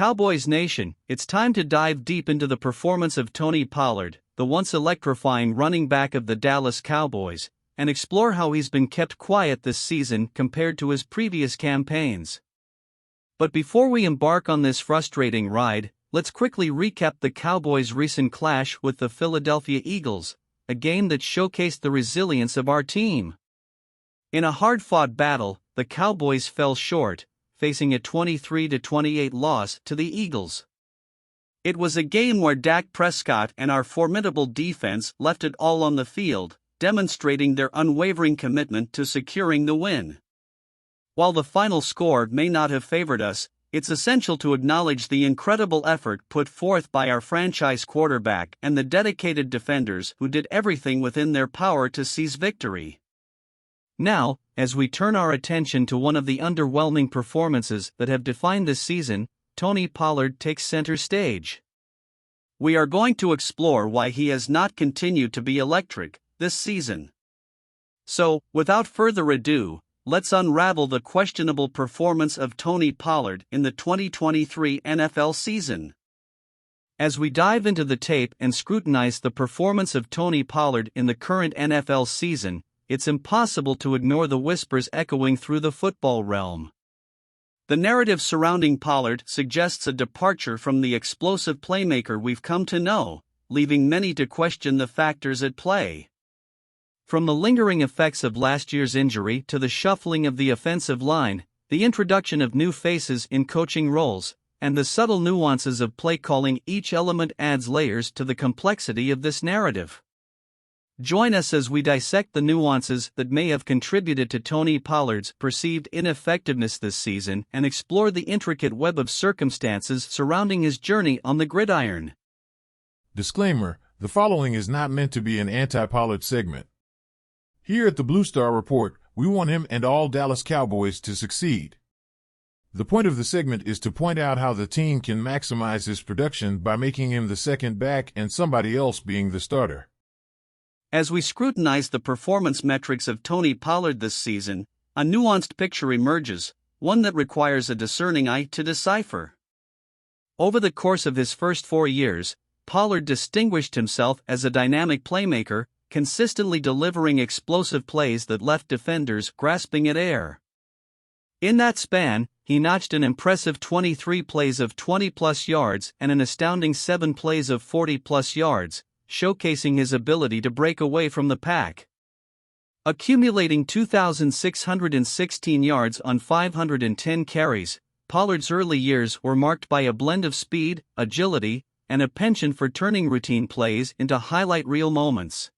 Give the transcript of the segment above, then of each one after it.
Cowboys Nation, it's time to dive deep into the performance of Tony Pollard, the once electrifying running back of the Dallas Cowboys, and explore how he's been kept quiet this season compared to his previous campaigns. But before we embark on this frustrating ride, let's quickly recap the Cowboys' recent clash with the Philadelphia Eagles, a game that showcased the resilience of our team. In a hard-fought battle, the Cowboys fell short, facing a 23-28 loss to the Eagles. It was a game where Dak Prescott and our formidable defense left it all on the field, demonstrating their unwavering commitment to securing the win. While the final score may not have favored us, it's essential to acknowledge the incredible effort put forth by our franchise quarterback and the dedicated defenders who did everything within their power to seize victory. Now, as we turn our attention to one of the underwhelming performances that have defined this season, Tony Pollard takes center stage. We are going to explore why he has not continued to be electric this season. So, without further ado, let's unravel the questionable performance of Tony Pollard in the 2023 NFL season. As we dive into the tape and scrutinize the performance of Tony Pollard in the current NFL season, it's impossible to ignore the whispers echoing through the football realm. The narrative surrounding Pollard suggests a departure from the explosive playmaker we've come to know, leaving many to question the factors at play. From the lingering effects of last year's injury to the shuffling of the offensive line, the introduction of new faces in coaching roles, and the subtle nuances of play calling, each element adds layers to the complexity of this narrative. Join us as we dissect the nuances that may have contributed to Tony Pollard's perceived ineffectiveness this season and explore the intricate web of circumstances surrounding his journey on the gridiron. Disclaimer: the following is not meant to be an anti-Pollard segment. Here at the Blue Star Report, we want him and all Dallas Cowboys to succeed. The point of the segment is to point out how the team can maximize his production by making him the second back and somebody else being the starter. As we scrutinize the performance metrics of Tony Pollard this season, a nuanced picture emerges, one that requires a discerning eye to decipher. Over the course of his first 4 years, Pollard distinguished himself as a dynamic playmaker, consistently delivering explosive plays that left defenders grasping at air. In that span, he notched an impressive 23 plays of 20-plus yards and an astounding 7 plays of 40-plus yards, showcasing his ability to break away from the pack. Accumulating 2,616 yards on 510 carries, Pollard's early years were marked by a blend of speed, agility, and a penchant for turning routine plays into highlight reel moments.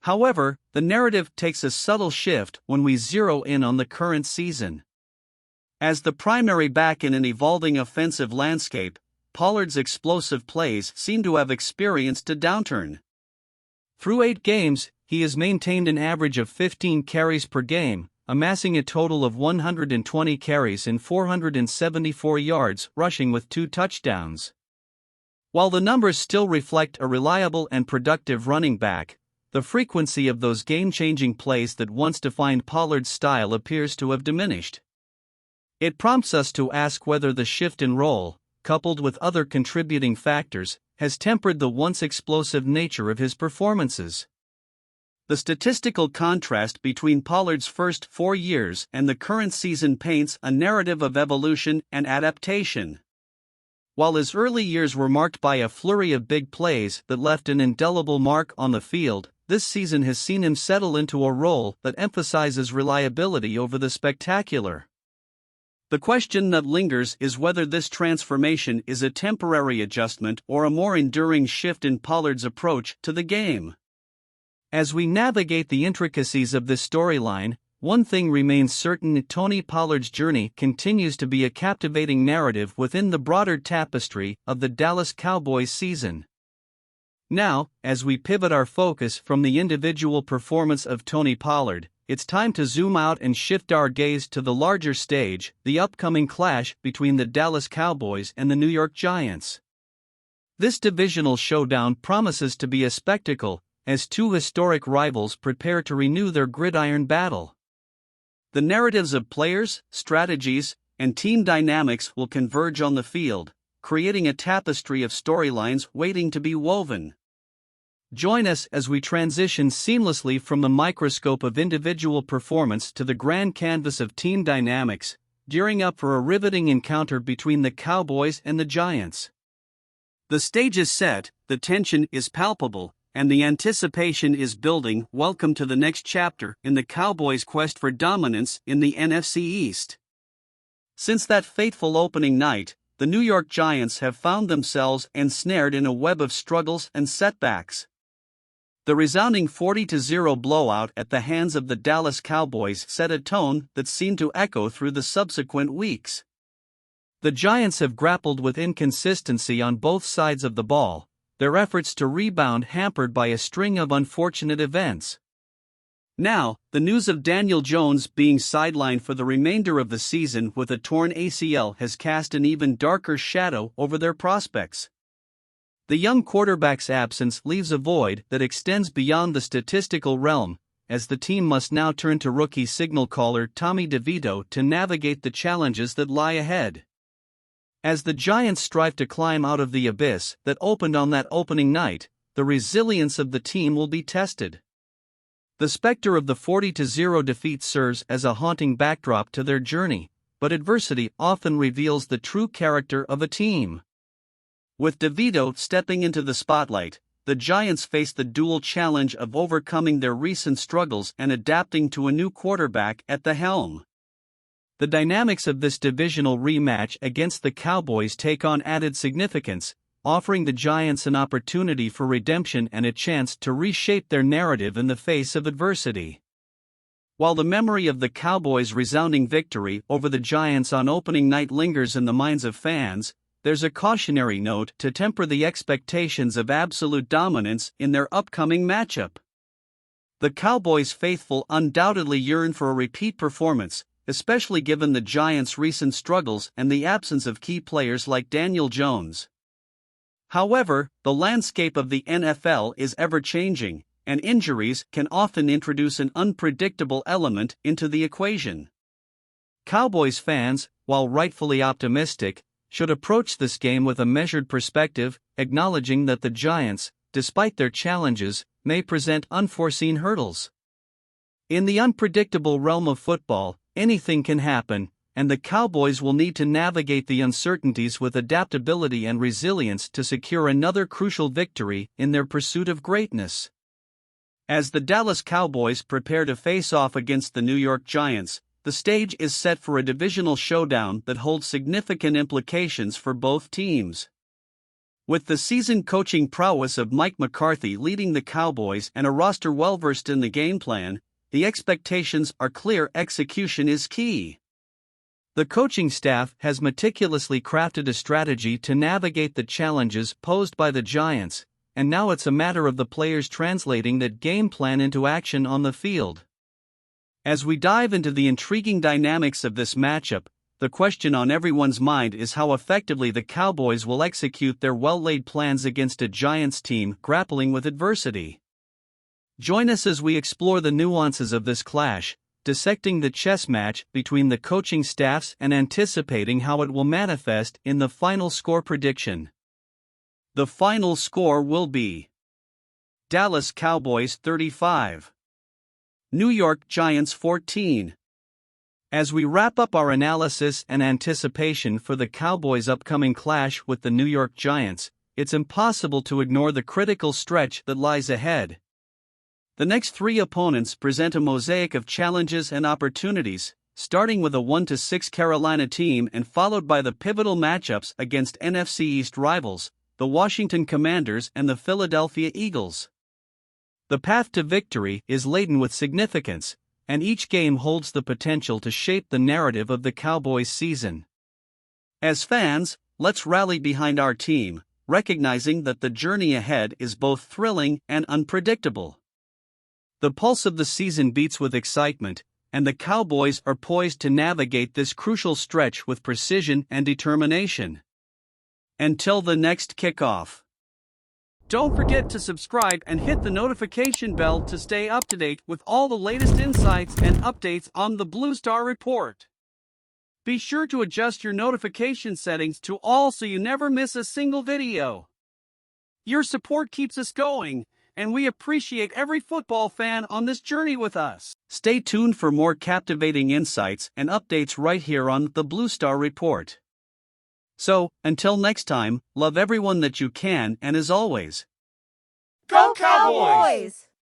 However, the narrative takes a subtle shift when we zero in on the current season. As the primary back in an evolving offensive landscape, Pollard's explosive plays seem to have experienced a downturn. Through 8 games, he has maintained an average of 15 carries per game, amassing a total of 120 carries and 474 yards rushing with 2 touchdowns. While the numbers still reflect a reliable and productive running back, the frequency of those game-changing plays that once defined Pollard's style appears to have diminished. It prompts us to ask whether the shift in role, coupled with other contributing factors, has tempered the once explosive nature of his performances. The statistical contrast between Pollard's first 4 years and the current season paints a narrative of evolution and adaptation. While his early years were marked by a flurry of big plays that left an indelible mark on the field, this season has seen him settle into a role that emphasizes reliability over the spectacular. The question that lingers is whether this transformation is a temporary adjustment or a more enduring shift in Pollard's approach to the game. As we navigate the intricacies of this storyline, one thing remains certain: Tony Pollard's journey continues to be a captivating narrative within the broader tapestry of the Dallas Cowboys season. Now, as we pivot our focus from the individual performance of Tony Pollard, it's time to zoom out and shift our gaze to the larger stage, the upcoming clash between the Dallas Cowboys and the New York Giants. This divisional showdown promises to be a spectacle, as 2 historic rivals prepare to renew their gridiron battle. The narratives of players, strategies, and team dynamics will converge on the field, creating a tapestry of storylines waiting to be woven. Join us as we transition seamlessly from the microscope of individual performance to the grand canvas of team dynamics, gearing up for a riveting encounter between the Cowboys and the Giants. The stage is set, the tension is palpable, and the anticipation is building. Welcome to the next chapter in the Cowboys' quest for dominance in the NFC East. Since that fateful opening night, the New York Giants have found themselves ensnared in a web of struggles and setbacks. The resounding 40-0 blowout at the hands of the Dallas Cowboys set a tone that seemed to echo through the subsequent weeks. The Giants have grappled with inconsistency on both sides of the ball, their efforts to rebound hampered by a string of unfortunate events. Now, the news of Daniel Jones being sidelined for the remainder of the season with a torn ACL has cast an even darker shadow over their prospects. The young quarterback's absence leaves a void that extends beyond the statistical realm, as the team must now turn to rookie signal caller Tommy DeVito to navigate the challenges that lie ahead. As the Giants strive to climb out of the abyss that opened on that opening night, the resilience of the team will be tested. The specter of the 40-0 defeat serves as a haunting backdrop to their journey, but adversity often reveals the true character of a team. With DeVito stepping into the spotlight, the Giants face the dual challenge of overcoming their recent struggles and adapting to a new quarterback at the helm. The dynamics of this divisional rematch against the Cowboys take on added significance, offering the Giants an opportunity for redemption and a chance to reshape their narrative in the face of adversity. While the memory of the Cowboys' resounding victory over the Giants on opening night lingers in the minds of fans, there's a cautionary note to temper the expectations of absolute dominance in their upcoming matchup. The Cowboys faithful undoubtedly yearn for a repeat performance, especially given the Giants' recent struggles and the absence of key players like Daniel Jones. However, the landscape of the NFL is ever-changing, and injuries can often introduce an unpredictable element into the equation. Cowboys fans, while rightfully optimistic, should approach this game with a measured perspective, acknowledging that the Giants, despite their challenges, may present unforeseen hurdles. In the unpredictable realm of football, anything can happen, and the Cowboys will need to navigate the uncertainties with adaptability and resilience to secure another crucial victory in their pursuit of greatness. As the Dallas Cowboys prepare to face off against the New York Giants, the stage is set for a divisional showdown that holds significant implications for both teams. With the seasoned coaching prowess of Mike McCarthy leading the Cowboys and a roster well-versed in the game plan, the expectations are clear. Execution is key. The coaching staff has meticulously crafted a strategy to navigate the challenges posed by the Giants, and now it's a matter of the players translating that game plan into action on the field. As we dive into the intriguing dynamics of this matchup, the question on everyone's mind is how effectively the Cowboys will execute their well-laid plans against a Giants team grappling with adversity. Join us as we explore the nuances of this clash, dissecting the chess match between the coaching staffs and anticipating how it will manifest in the final score prediction. The final score will be Dallas Cowboys 35, New York Giants 14. As we wrap up our analysis and anticipation for the Cowboys' upcoming clash with the New York Giants, it's impossible to ignore the critical stretch that lies ahead. The next three opponents present a mosaic of challenges and opportunities, starting with a 1-6 Carolina team and followed by the pivotal matchups against NFC East rivals, the Washington Commanders and the Philadelphia Eagles. The path to victory is laden with significance, and each game holds the potential to shape the narrative of the Cowboys' season. As fans, let's rally behind our team, recognizing that the journey ahead is both thrilling and unpredictable. The pulse of the season beats with excitement, and the Cowboys are poised to navigate this crucial stretch with precision and determination. Until the next kickoff. Don't forget to subscribe and hit the notification bell to stay up to date with all the latest insights and updates on the Blue Star Report. Be sure to adjust your notification settings to all so you never miss a single video. Your support keeps us going, and we appreciate every football fan on this journey with us. Stay tuned for more captivating insights and updates right here on the Blue Star Report. So, until next time, love everyone that you can, and as always, Go Cowboys!